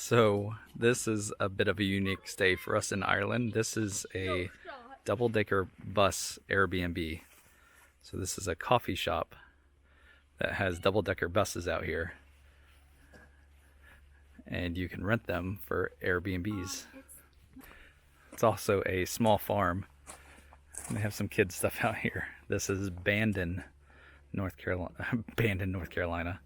So this is a bit of a unique stay for us in Ireland. This is a double-decker bus Airbnb. So this is a coffee shop that has double-decker buses out here. And you can rent them for Airbnbs. It's also a small farm. They have some kids stuff out here. This is Bandon, North Carolina. Bandon, North Carolina.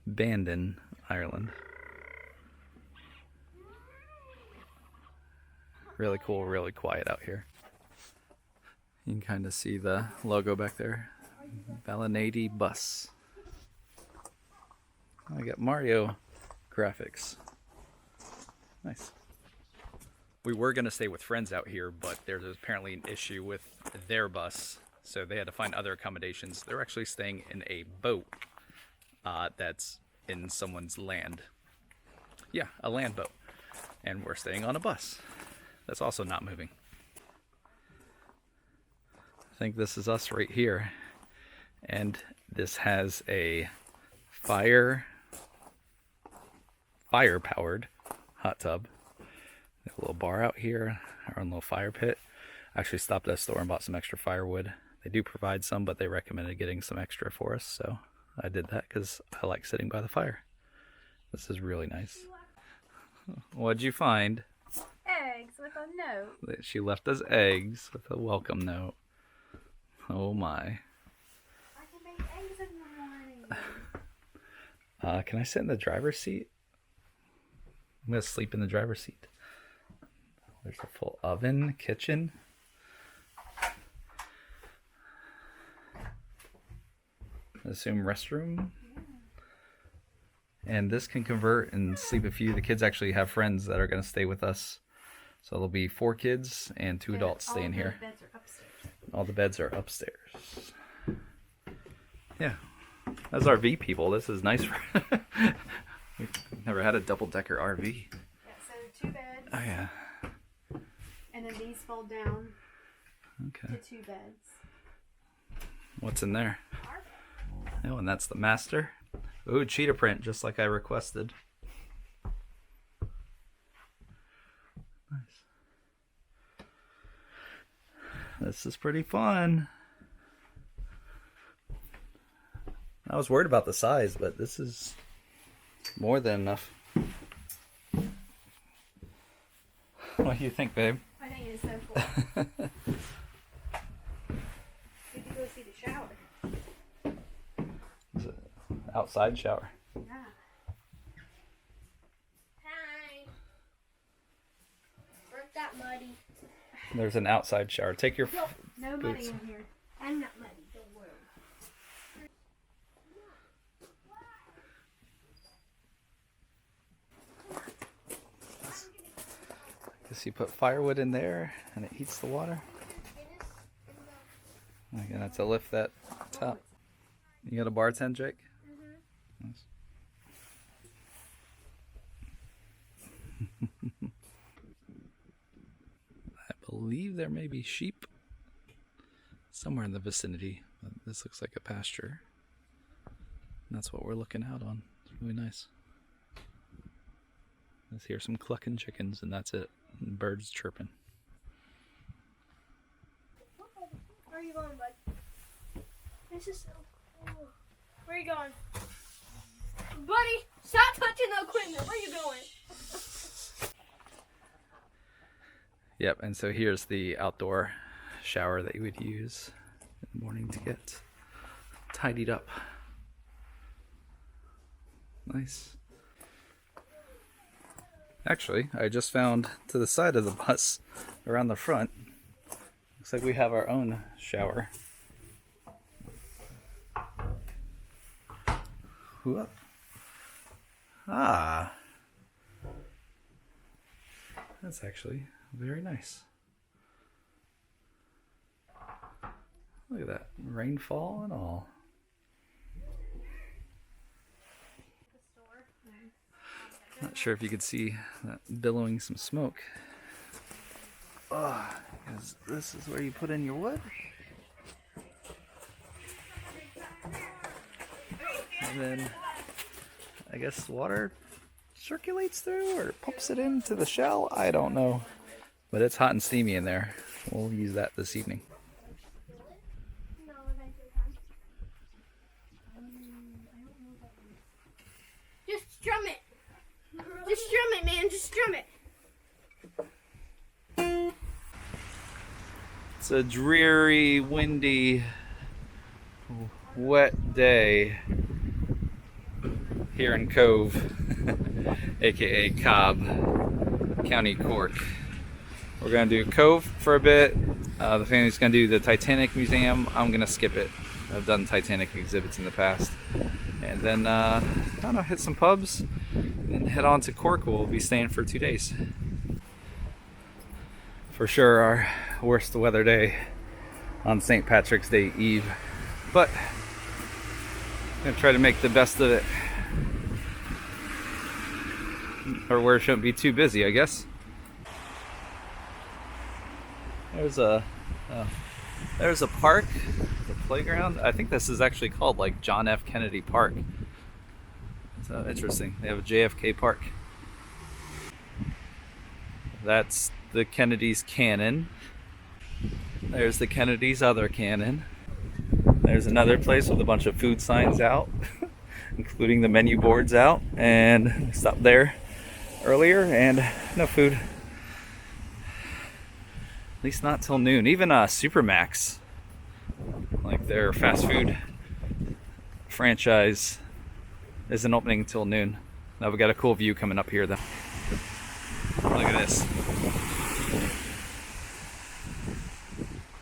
Bandon, Ireland. Really cool, really quiet out here. You can kind of see the logo back there. AirBnB Bus. I got Mario graphics. Nice. We were going to stay with friends out here, but there's apparently an issue with their bus, so they had to find other accommodations. They're actually staying in a boat that's in someone's land. Yeah, a land boat. And we're staying on a bus that's also not moving. I think this is us right here. And this has a fire-powered hot tub. A little bar out here, our own little fire pit. I actually stopped at a store and bought some extra firewood. They do provide some, but they recommended getting some extra for us, so I did that because I like sitting by the fire. This is really nice. What'd you find? Eggs with a note. She left us eggs with a welcome note. Oh my. I can make eggs in the morning. Can I sit in the driver's seat? I'm gonna sleep in the driver's seat. There's a full oven, kitchen. I assume restroom. And this can convert and sleep a few. The kids actually have friends that are going to stay with us. So there'll be 4 kids and 2 adults staying here. All the beds are upstairs. All the beds are upstairs. Yeah. As RV people, this is nice. We've never had a double-decker RV. Yeah, so 2 beds. Oh, yeah. And then these fold down Okay. to 2 beds. What's in there? Our bed. Oh, and that's the master. Ooh, cheetah print, just like I requested. Nice. This is pretty fun. I was worried about the size, but this is more than enough. What do you think, babe? I think it is so cool. We could go see the shower. It's an outside shower. Yeah. Hi. Weren't that muddy? There's an outside shower. Take your No money boots. in here. I'm not muddy, don't worry. Guess you put firewood in there and it heats the water. Again, that's to lift that top. You got a bartend, Jake? Nice. I believe there may be sheep somewhere in the vicinity. But this looks like a pasture. And that's what we're looking out on. It's really nice. Let's hear some clucking chickens, and that's it. And birds chirping. Where are you going, bud? This is so cool. Where are you going? Buddy, stop touching the equipment. Where are you going? Yep, and so here's the outdoor shower that you would use in the morning to get tidied up. Nice. Actually, I just found to the side of the bus, around the front, looks like we have our own shower. Whoop. Ah. That's actually very nice. Look at that. Rainfall and all. Not sure if you could see that billowing some smoke. Oh, this is where you put in your wood. And then I guess water circulates through or pumps it into the shell. I don't know. But it's hot and steamy in there. We'll use that this evening. No, thank you. Just strum it. Just strum it, man. Just strum it. It's a dreary, windy, wet day here in Cobh, aka Cobh, County Cork. We're gonna do Cobh for a bit. The family's gonna do the Titanic Museum. I'm gonna skip it. I've done Titanic exhibits in the past. And then, I don't know, hit some pubs and head on to Cork. We'll be staying for 2 days. For sure our worst weather day on St. Patrick's Day Eve. But I'm gonna try to make the best of it. Or where it shouldn't be too busy, I guess. There's a park, the playground. I think this is actually called like John F. Kennedy Park. So interesting. They have a JFK Park. That's the Kennedy's cannon. There's the Kennedy's other cannon. There's another place with a bunch of food signs out, including the menu boards out. And we stopped there earlier and no food. At least not till noon. Even Supermax, like their fast food franchise, isn't opening until noon. Now we got a cool view coming up here though. Look at this.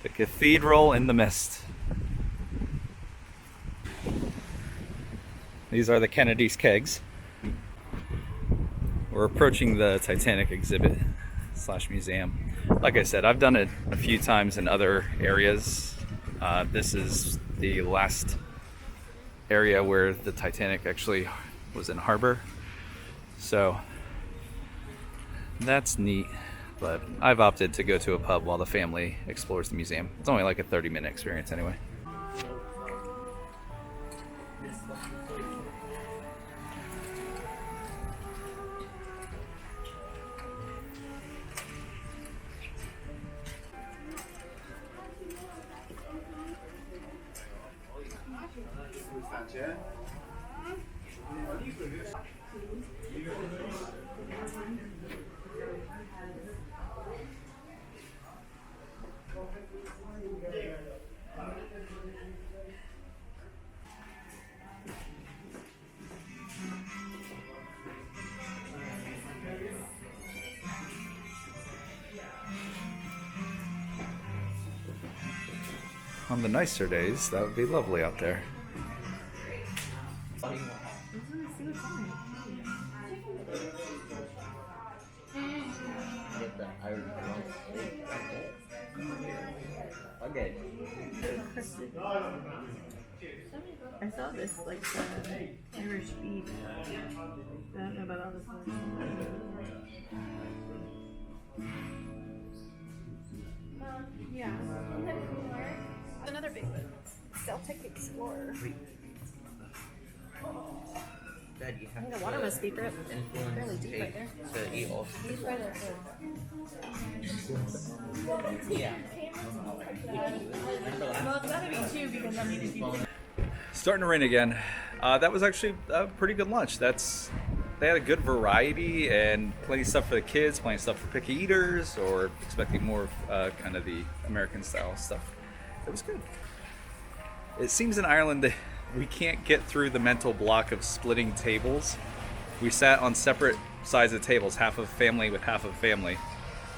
The cathedral in the mist. These are the Kennedy's kegs. We're approaching the Titanic exhibit / museum. Like I said, I've done it a few times in other areas. This is the last area where the Titanic actually was in harbor. So that's neat, but I've opted to go to a pub while the family explores the museum. It's only like a 30-minute experience anyway. On the nicer days, that would be lovely out there. Okay. I saw this, like, Irish beef. I don't know about all this one. Yeah. Another big one. Celtic Explorer. Dad, you have The water must be fairly deep right there. to eat all. He's right there. Yeah. Well, it's gotta be two because I mean, if you Starting to rain again. That was actually a pretty good lunch. They had a good variety and plenty of stuff for the kids, plenty of stuff for picky eaters, or expecting more of kind of the American style stuff. It was good. It seems in Ireland that we can't get through the mental block of splitting tables. We sat on separate sides of tables, half of a family with half of a family.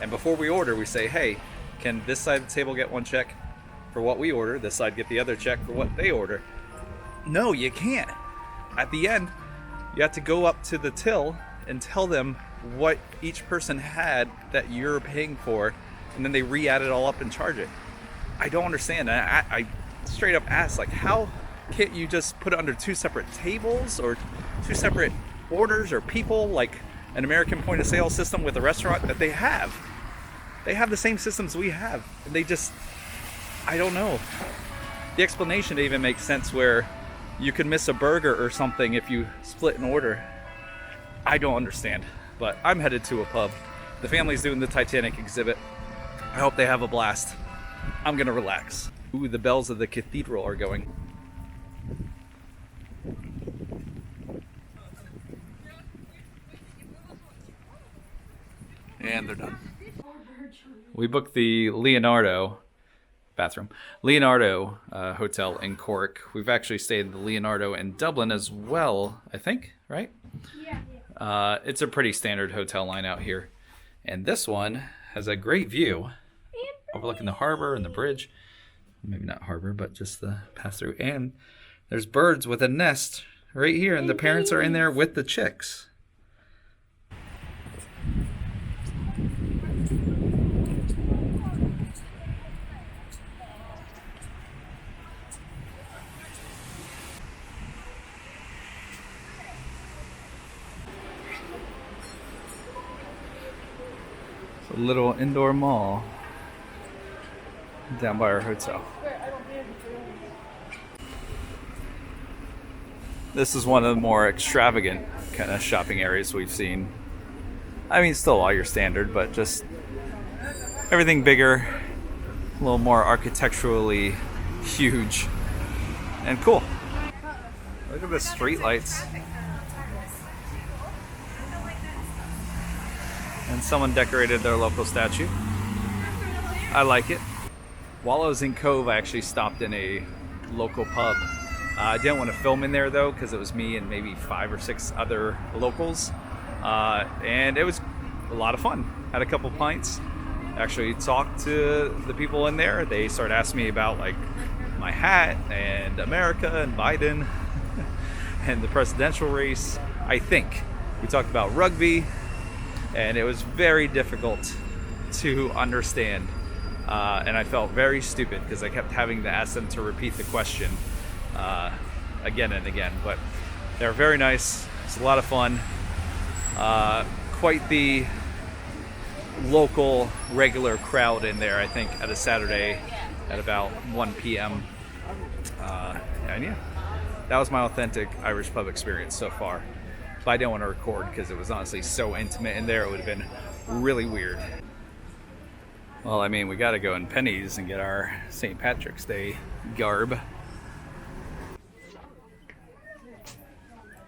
And before we order, we say, hey, can this side of the table get one check for what we order? This side get the other check for what they order? No, you can't. At the end, you have to go up to the till and tell them what each person had that you're paying for, and then they re-add it all up and charge it. I don't understand. I straight up asked, like, how can't you just put it under two separate tables or two separate orders or people, like an American point of sale system with a restaurant that they have? They have the same systems we have. They just, I don't know. The explanation even makes sense where you could miss a burger or something if you split an order. I don't understand. But I'm headed to a pub. The family's doing the Titanic exhibit. I hope they have a blast. I'm gonna relax. Ooh, the bells of the cathedral are going. And they're done. We booked the Leonardo hotel in Cork. We've actually stayed in the Leonardo in Dublin as well, I think, right? Yeah. It's a pretty standard hotel line out here. And this one has a great view overlooking the harbor and the bridge. Maybe not harbor, but just the pass through. And there's birds with a nest right here, and the parents are in there with the chicks. It's a little indoor mall down by our hotel. This is one of the more extravagant kind of shopping areas we've seen. I mean, still all your standard, but just everything bigger, a little more architecturally huge and cool. Look at the street lights. And someone decorated their local statue. I like it. While I was in Cobh, I actually stopped in a local pub. I didn't want to film in there though, because it was me and maybe 5 or 6 other locals. And it was a lot of fun. Had a couple pints. Actually talked to the people in there. They started asking me about like my hat and America and Biden and the presidential race. I think we talked about rugby, and it was very difficult to understand. And I felt very stupid because I kept having to ask them to repeat the question again and again. But they're very nice. It's a lot of fun. Quite the local regular crowd in there, I think, at a Saturday at about 1 p.m. And yeah, that was my authentic Irish pub experience so far. But I didn't want to record because it was honestly so intimate in there, it would have been really weird. Well, I mean, we got to go in Pennies and get our St. Patrick's Day garb.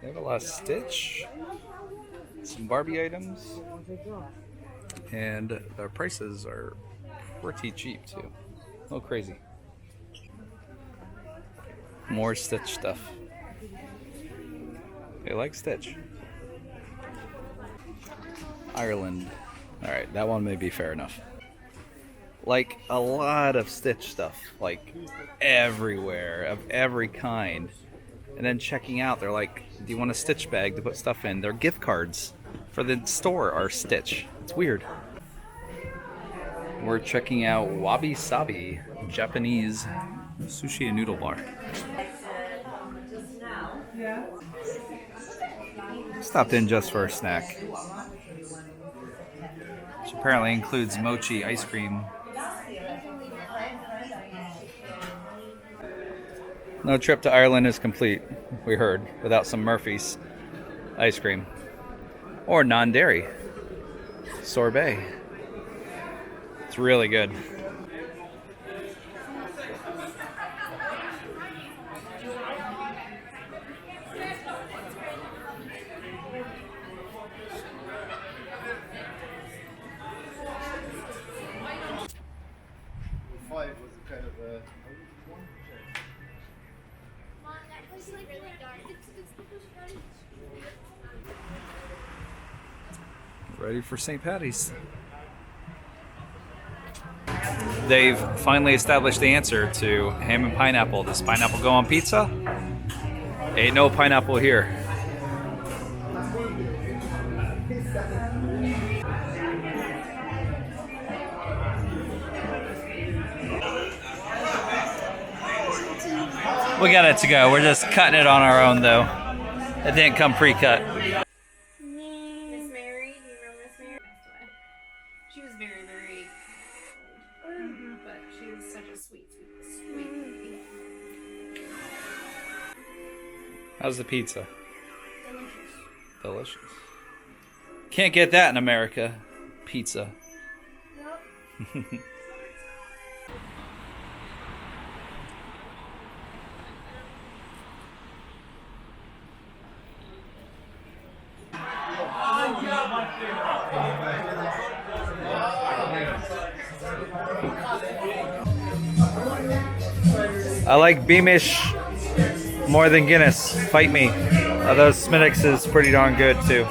They have a lot of Stitch, some Barbie items, and their prices are pretty cheap too. A little crazy. More Stitch stuff. They like Stitch. Ireland. Alright, that one may be fair enough. Like a lot of Stitch stuff, like everywhere, of every kind. And then checking out, they're like, do you want a Stitch bag to put stuff in? Their gift cards for the store are Stitch. It's weird. We're checking out Wabi Sabi, Japanese sushi and noodle bar. Stopped in just for a snack, which apparently includes mochi ice cream. No trip to Ireland is complete, we heard, without some Murphy's ice cream. Or non-dairy sorbet. It's really good. Ready for St. Patties. They've finally established the answer to ham and pineapple. Does pineapple go on pizza? Ain't no pineapple here. We got it to go. We're just cutting it on our own though. It didn't come pre-cut. Miss Mary, do you remember Miss Mary? She was very, very old. But she was such a sweet lady. How's the pizza? Delicious. Can't get that in America. Pizza. Yep. I like Beamish more than Guinness. Fight me. Although Smittix is pretty darn good too.